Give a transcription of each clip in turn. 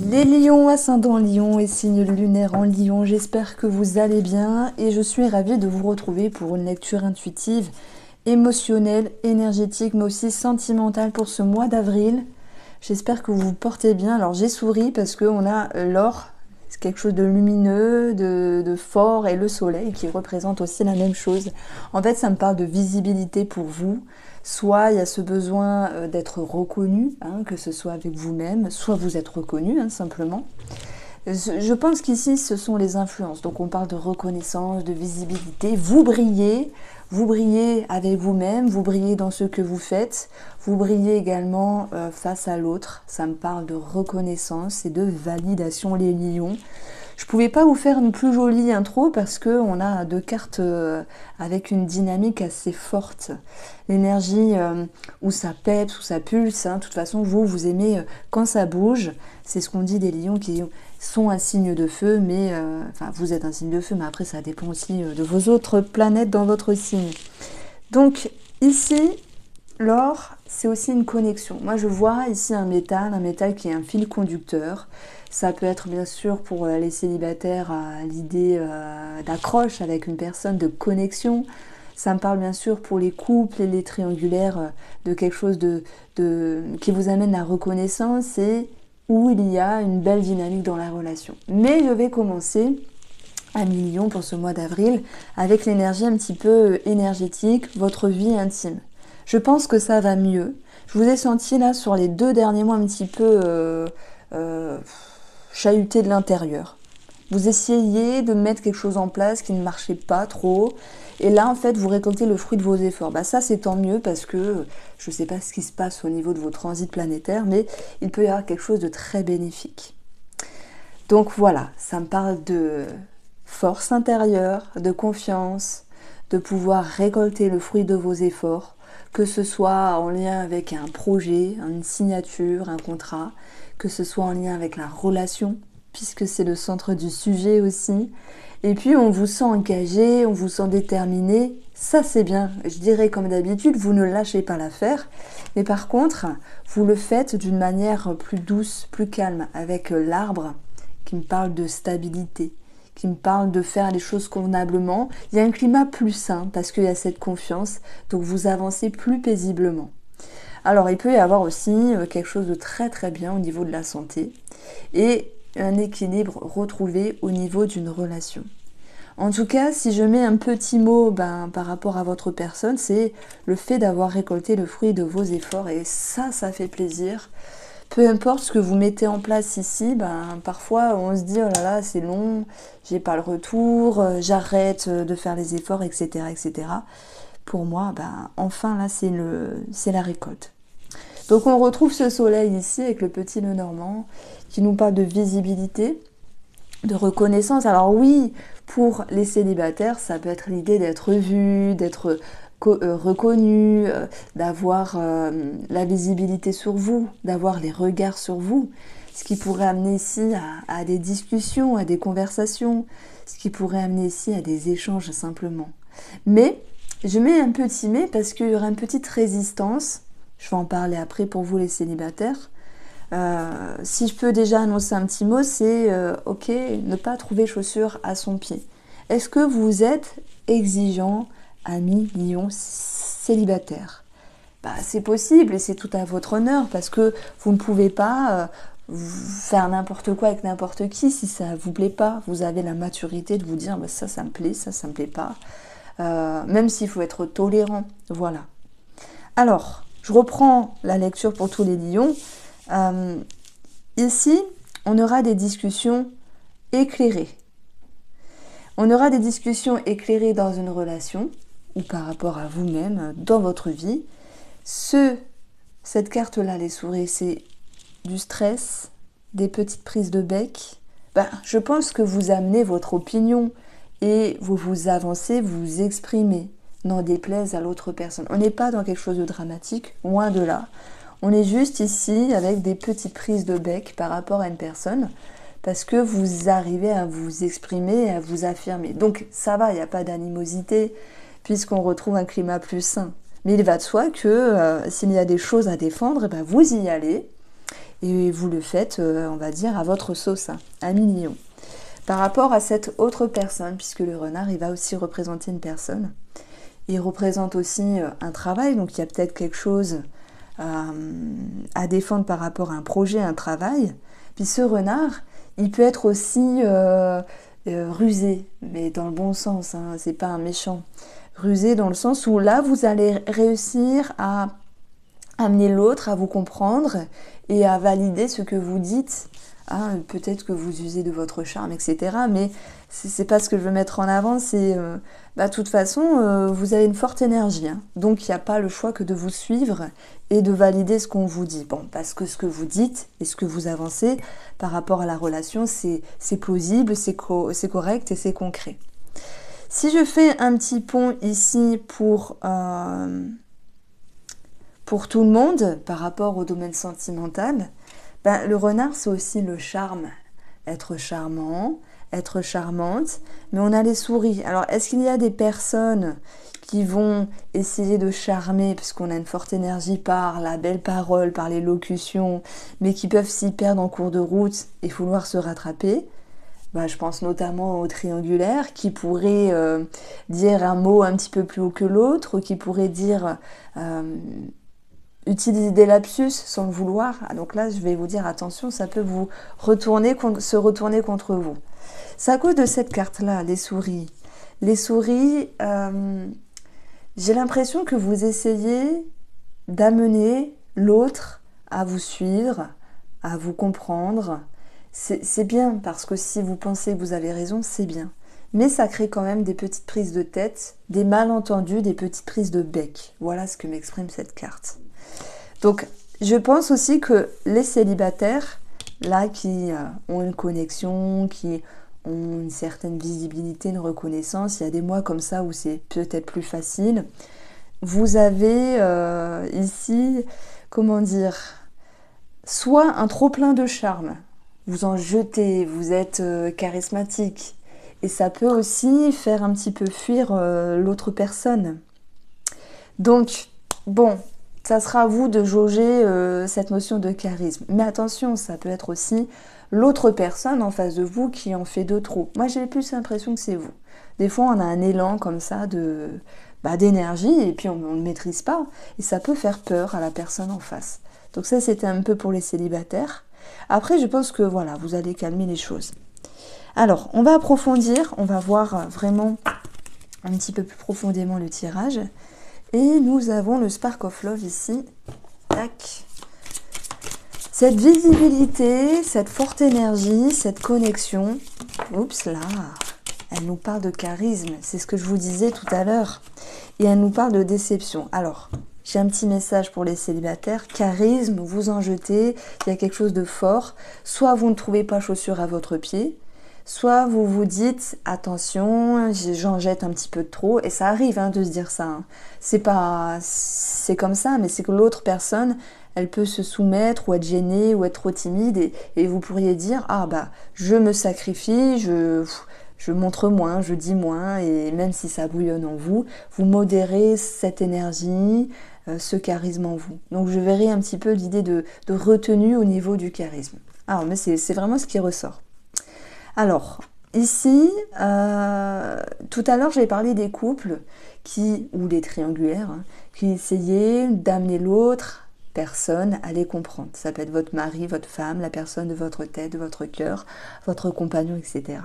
Les lions, ascendant lion et signe lunaire en lion, j'espère que vous allez bien et je suis ravie de vous retrouver pour une lecture intuitive, émotionnelle, énergétique mais aussi sentimentale pour ce mois d'avril. J'espère que vous vous portez bien. Alors j'ai souri parce qu'on a l'or, c'est quelque chose de lumineux, de fort, et le soleil qui représente aussi la même chose. En fait, ça me parle de visibilité pour vous. Soit il y a ce besoin d'être reconnu, que ce soit avec vous-même, soit vous êtes reconnu, simplement. Je pense qu'ici, ce sont les influences. Donc on parle de reconnaissance, de visibilité. Vous brillez avec vous-même, vous brillez dans ce que vous faites, vous brillez également face à l'autre. Ça me parle de reconnaissance et de validation, les lions. Je ne pouvais pas vous faire une plus jolie intro parce qu'on a deux cartes avec une dynamique assez forte. L'énergie où ça peps, où ça pulse. De toute façon, vous aimez quand ça bouge. C'est ce qu'on dit des lions qui sont un signe de feu, mais enfin, vous êtes un signe de feu, mais après ça dépend aussi de vos autres planètes dans votre signe. Donc ici, l'or, c'est aussi une connexion. Moi, je vois ici un métal qui est un fil conducteur. Ça peut être bien sûr pour les célibataires l'idée d'accroche avec une personne, de connexion. Ça me parle bien sûr pour les couples et les triangulaires de quelque chose qui vous amène la reconnaissance et où il y a une belle dynamique dans la relation. Mais je vais commencer à mi-lion pour ce mois d'avril avec l'énergie un petit peu énergétique, votre vie intime. Je pense que ça va mieux. Je vous ai senti là sur les 2 derniers mois un petit peu chahuté de l'intérieur. Vous essayez de mettre quelque chose en place qui ne marchait pas trop. Et là, en fait, vous récoltez le fruit de vos efforts. Ça, c'est tant mieux parce que je ne sais pas ce qui se passe au niveau de vos transits planétaires, mais il peut y avoir quelque chose de très bénéfique. Donc voilà, ça me parle de force intérieure, de confiance, de pouvoir récolter le fruit de vos efforts, que ce soit en lien avec un projet, une signature, un contrat, que ce soit en lien avec la relation, puisque c'est le centre du sujet aussi. Et puis on vous sent engagé, on vous sent déterminé, ça c'est bien. Je dirais comme d'habitude, vous ne lâchez pas l'affaire, mais par contre, vous le faites d'une manière plus douce, plus calme, avec l'arbre qui me parle de stabilité, qui me parle de faire les choses convenablement. Il y a un climat plus sain parce qu'il y a cette confiance, donc vous avancez plus paisiblement. Alors il peut y avoir aussi quelque chose de très très bien au niveau de la santé et un équilibre retrouvé au niveau d'une relation. En tout cas, si je mets un petit mot par rapport à votre personne, c'est le fait d'avoir récolté le fruit de vos efforts et ça fait plaisir. Peu importe ce que vous mettez en place ici, parfois on se dit oh là là c'est long, j'ai pas le retour, j'arrête de faire les efforts, etc. etc. Pour moi, enfin là c'est la récolte. Donc on retrouve ce soleil ici avec le petit nœud normand qui nous parle de visibilité, de reconnaissance. Alors oui, pour les célibataires, ça peut être l'idée d'être vu, d'être reconnu, d'avoir la visibilité sur vous, d'avoir les regards sur vous, ce qui pourrait amener ici à des discussions, à des conversations, ce qui pourrait amener ici à des échanges simplement. Mais je mets un petit mais parce qu'il y aura une petite résistance. Je vais en parler après pour vous les célibataires. Si je peux déjà annoncer un petit mot, c'est ok, ne pas trouver chaussure à son pied. Est-ce que vous êtes exigeant, ami, lion, célibataire? C'est possible et c'est tout à votre honneur parce que vous ne pouvez pas faire n'importe quoi avec n'importe qui si ça ne vous plaît pas. Vous avez la maturité de vous dire ça me plaît, ça me plaît pas. Même s'il faut être tolérant. Voilà. Alors, je reprends la lecture pour tous les lions. Ici, on aura des discussions éclairées. On aura des discussions éclairées dans une relation ou par rapport à vous-même dans votre vie. Cette carte-là, les souris, c'est du stress, des petites prises de bec. Je pense que vous amenez votre opinion et vous avancez, vous exprimez, n'en déplaise à l'autre personne. On n'est pas dans quelque chose de dramatique, loin de là. On est juste ici avec des petites prises de bec par rapport à une personne parce que vous arrivez à vous exprimer et à vous affirmer. Donc ça va, il n'y a pas d'animosité puisqu'on retrouve un climat plus sain. Mais il va de soi que s'il y a des choses à défendre, vous y allez et vous le faites, on va dire, à votre sauce, hein, à mi-lion. Par rapport à cette autre personne, puisque le renard, il va aussi représenter une personne, il représente aussi un travail, donc il y a peut-être quelque chose à défendre par rapport à un projet, un travail. Puis ce renard, il peut être aussi rusé, mais dans le bon sens, hein, c'est pas un méchant. Rusé dans le sens où là, vous allez réussir à amener l'autre à vous comprendre et à valider ce que vous dites. Hein, peut-être que vous usez de votre charme, etc. Mais c'est pas ce que je veux mettre en avant. C'est, de toute façon, vous avez une forte énergie. Hein, donc, il n'y a pas le choix que de vous suivre et de valider ce qu'on vous dit. Bon, parce que ce que vous dites et ce que vous avancez par rapport à la relation, c'est plausible, c'est correct et c'est concret. Si je fais un petit pont ici pour tout le monde, par rapport au domaine sentimental, le renard, c'est aussi le charme. Être charmant, être charmante, mais on a les souris. Alors, est-ce qu'il y a des personnes qui vont essayer de charmer, puisqu'on a une forte énergie par la belle parole, par l'élocution, mais qui peuvent s'y perdre en cours de route et vouloir se rattraper? Je pense notamment au triangulaire qui pourrait dire un mot un petit peu plus haut que l'autre, qui pourrait dire utiliser des lapsus sans le vouloir. Donc là, je vais vous dire attention, ça peut se retourner contre vous. C'est à cause de cette carte-là, les souris. Les souris, j'ai l'impression que vous essayez d'amener l'autre à vous suivre, à vous comprendre. C'est bien, parce que si vous pensez que vous avez raison, c'est bien. Mais ça crée quand même des petites prises de tête, des malentendus, des petites prises de bec. Voilà ce que m'exprime cette carte. Donc, je pense aussi que les célibataires, là, qui ont une connexion, qui ont une certaine visibilité, une reconnaissance, il y a des mois comme ça où c'est peut-être plus facile. Vous avez ici, comment dire, soit un trop-plein de charme, vous en jetez, vous êtes charismatique, et ça peut aussi faire un petit peu fuir l'autre personne. Donc, bon, ça sera à vous de jauger cette notion de charisme. Mais attention, ça peut être aussi l'autre personne en face de vous qui en fait de trop. Moi, j'ai plus l'impression que c'est vous. Des fois, on a un élan comme ça d'énergie et puis on ne le maîtrise pas. Et ça peut faire peur à la personne en face. Donc ça, c'était un peu pour les célibataires. Après, je pense que voilà, vous allez calmer les choses. Alors, on va approfondir, on va voir vraiment un petit peu plus profondément le tirage. Et nous avons le Spark of Love ici. Tac. Cette visibilité, cette forte énergie, cette connexion. Oups là, elle nous parle de charisme. C'est ce que je vous disais tout à l'heure. Et elle nous parle de déception. Alors, j'ai un petit message pour les célibataires. Charisme, vous en jetez. Il y a quelque chose de fort. Soit vous ne trouvez pas chaussure à votre pied. Soit vous vous dites, attention, j'en jette un petit peu de trop, et ça arrive de se dire ça. Hein. C'est comme ça, mais c'est que l'autre personne, elle peut se soumettre ou être gênée ou être trop timide, et vous pourriez dire, je me sacrifie, je montre moins, je dis moins, et même si ça bouillonne en vous, vous modérez cette énergie, ce charisme en vous. Donc je verrai un petit peu l'idée de retenue au niveau du charisme. Alors, mais c'est vraiment ce qui ressort. Alors, ici, tout à l'heure, j'avais parlé des couples ou des triangulaires, qui essayaient d'amener l'autre personne à les comprendre. Ça peut être votre mari, votre femme, la personne de votre tête, de votre cœur, votre compagnon, etc.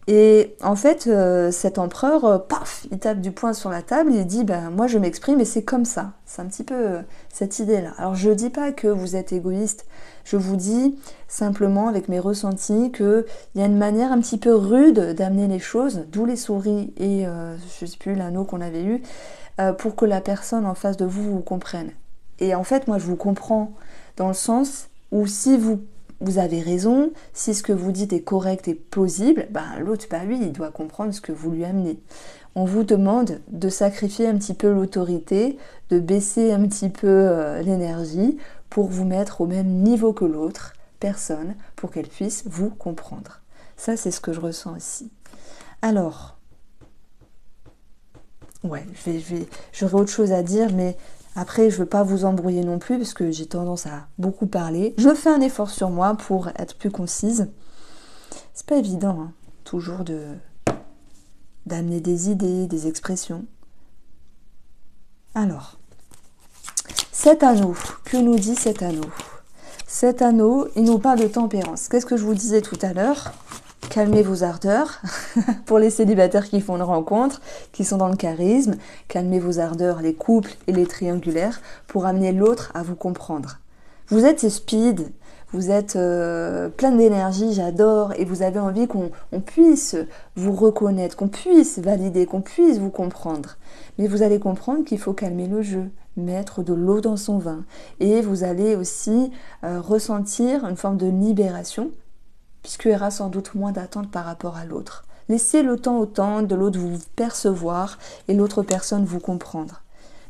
Et en fait, cet empereur, paf, il tape du poing sur la table, il dit, moi je m'exprime et c'est comme ça. C'est un petit peu cette idée-là. Alors je ne dis pas que vous êtes égoïste, je vous dis simplement avec mes ressentis qu'il y a une manière un petit peu rude d'amener les choses, d'où les souris et, je ne sais plus, l'anneau qu'on avait eu, pour que la personne en face de vous vous comprenne. Et en fait, moi je vous comprends dans le sens où si vous avez raison, si ce que vous dites est correct et plausible, l'autre, lui, il doit comprendre ce que vous lui amenez. On vous demande de sacrifier un petit peu l'autorité, de baisser un petit peu l'énergie pour vous mettre au même niveau que l'autre personne, pour qu'elle puisse vous comprendre. Ça, c'est ce que je ressens ici. Alors, ouais, j'aurais autre chose à dire, mais Après, je veux pas vous embrouiller non plus parce que j'ai tendance à beaucoup parler. Je fais un effort sur moi pour être plus concise. C'est pas évident, hein, toujours d'amener des idées, des expressions. Alors, cet anneau, que nous dit cet anneau? Cet anneau, il nous parle de tempérance. Qu'est-ce que je vous disais tout à l'heure? Calmez vos ardeurs, pour les célibataires qui font une rencontre, qui sont dans le charisme. Calmez vos ardeurs, les couples et les triangulaires, pour amener l'autre à vous comprendre. Vous êtes speed, vous êtes plein d'énergie, j'adore, et vous avez envie qu'on puisse vous reconnaître, qu'on puisse valider, qu'on puisse vous comprendre. Mais vous allez comprendre qu'il faut calmer le jeu, mettre de l'eau dans son vin. Et vous allez aussi ressentir une forme de libération, puisqu'il y aura sans doute moins d'attente par rapport à l'autre. Laissez le temps au temps de l'autre vous percevoir et l'autre personne vous comprendre.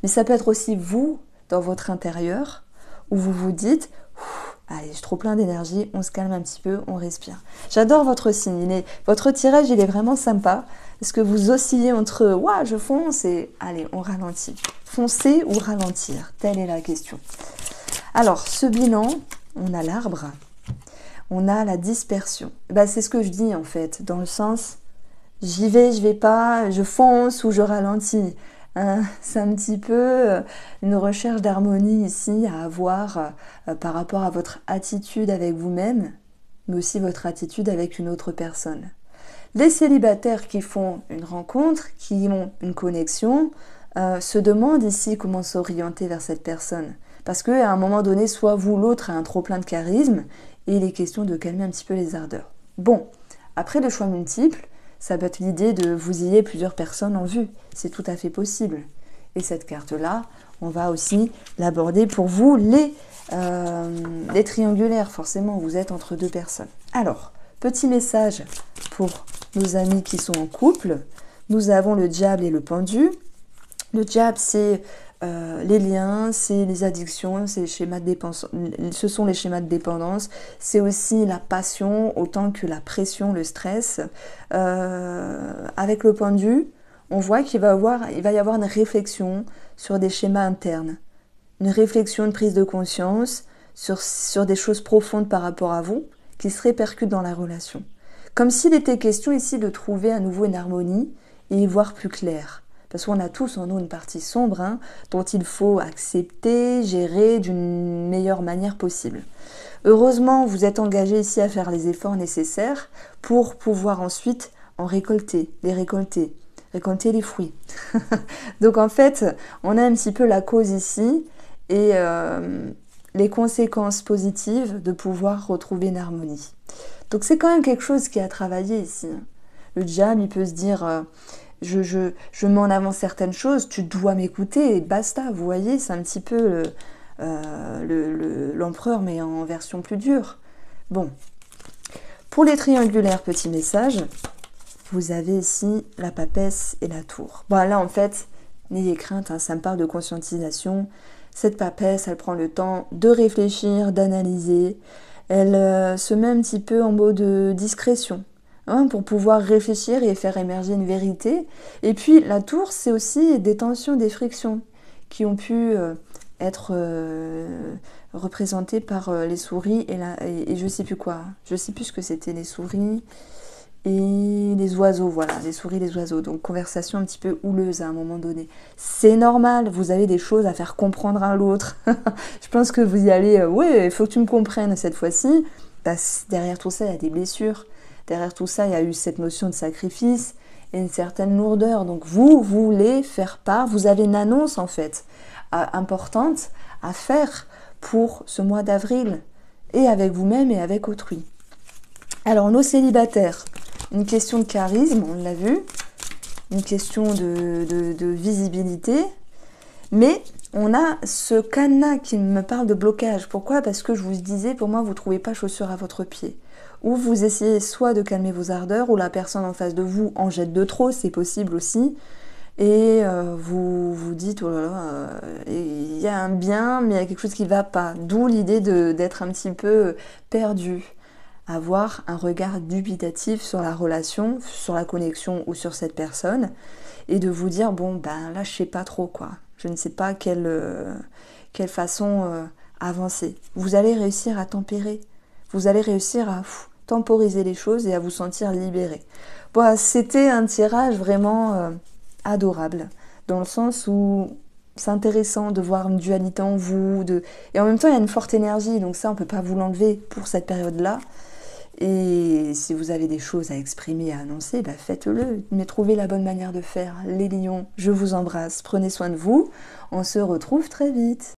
Mais ça peut être aussi vous, dans votre intérieur, où vous vous dites « Allez, j'ai trop plein d'énergie, on se calme un petit peu, on respire. » J'adore votre signe, votre tirage il est vraiment sympa, parce que vous oscillez entre « Ouah, je fonce » et « Allez, on ralentit ». Foncer ou ralentir, telle est la question. Alors, ce bilan, on a l'arbre. On a la dispersion. C'est ce que je dis en fait, dans le sens j'y vais, je vais pas, je fonce ou je ralentis. Hein, c'est un petit peu une recherche d'harmonie ici à avoir par rapport à votre attitude avec vous-même, mais aussi votre attitude avec une autre personne. Les célibataires qui font une rencontre, qui ont une connexion, se demandent ici comment s'orienter vers cette personne. Parce qu'à un moment donné, soit vous, l'autre a un trop plein de charisme, et il est question de calmer un petit peu les ardeurs. Bon, après le choix multiple, ça peut être l'idée de vous ayez plusieurs personnes en vue. C'est tout à fait possible. Et cette carte-là, on va aussi l'aborder pour vous, les triangulaires. Forcément, vous êtes entre deux personnes. Alors, petit message pour nos amis qui sont en couple. Nous avons le diable et le pendu. Le diable, c'est les liens, c'est les addictions, c'est les schémas de dépendance, ce sont les schémas de dépendance, c'est aussi la passion autant que la pression, le stress. Avec le pendu, on voit qu'il va y avoir une réflexion sur des schémas internes, une réflexion, une prise de conscience sur des choses profondes par rapport à vous qui se répercutent dans la relation. Comme s'il était question ici de trouver à nouveau une harmonie et y voir plus clair. Parce qu'on a tous en nous une partie sombre dont il faut accepter, gérer d'une meilleure manière possible. Heureusement, vous êtes engagé ici à faire les efforts nécessaires pour pouvoir ensuite en récolter les fruits. Donc en fait, on a un petit peu la cause ici et les conséquences positives de pouvoir retrouver une harmonie. Donc c'est quand même quelque chose qui a travaillé ici. Le diable, il peut se dire... Je mets en avant certaines choses, tu dois m'écouter et basta, vous voyez, c'est un petit peu l'empereur mais en version plus dure. Bon, pour les triangulaires, petit message, vous avez ici la papesse et la tour. Bon là en fait, n'ayez crainte, ça me parle de conscientisation. Cette papesse, elle prend le temps de réfléchir, d'analyser, elle se met un petit peu en mode discrétion. Pour pouvoir réfléchir et faire émerger une vérité. Et puis la tour, c'est aussi des tensions, des frictions qui ont pu être représentées par les souris et je sais plus quoi. Je sais plus ce que c'était, les souris et les oiseaux, voilà, les souris et les oiseaux. Donc conversation un petit peu houleuse à un moment donné. C'est normal, vous avez des choses à faire comprendre à l'autre. Je pense que vous y allez, ouais, il faut que tu me comprennes cette fois-ci. Derrière tout ça, il y a des blessures. Derrière tout ça, il y a eu cette notion de sacrifice et une certaine lourdeur. Donc vous voulez faire part, vous avez une annonce en fait importante à faire pour ce mois d'avril, et avec vous-même et avec autrui. Alors nos célibataires, une question de charisme, on l'a vu, une question de visibilité, mais on a ce cadenas qui me parle de blocage. Pourquoi? Parce que je vous disais, pour moi, vous ne trouvez pas chaussure à votre pied. Ou vous essayez soit de calmer vos ardeurs, ou la personne en face de vous en jette de trop, c'est possible aussi, et vous vous dites, oh là là, il y a un bien, mais il y a quelque chose qui ne va pas. D'où l'idée d'être un petit peu perdu, avoir un regard dubitatif sur la relation, sur la connexion ou sur cette personne, et de vous dire, bon, ben là, je sais pas trop, quoi. Je ne sais pas quelle façon avancer. Vous allez réussir à tempérer. Vous allez réussir à temporiser les choses et à vous sentir libéré. Bon, c'était un tirage vraiment adorable, dans le sens où c'est intéressant de voir une dualité en vous, et en même temps il y a une forte énergie, donc ça on ne peut pas vous l'enlever pour cette période-là. Et si vous avez des choses à exprimer, à annoncer, bah faites-le, mais trouvez la bonne manière de faire. Les lions, je vous embrasse, prenez soin de vous, on se retrouve très vite.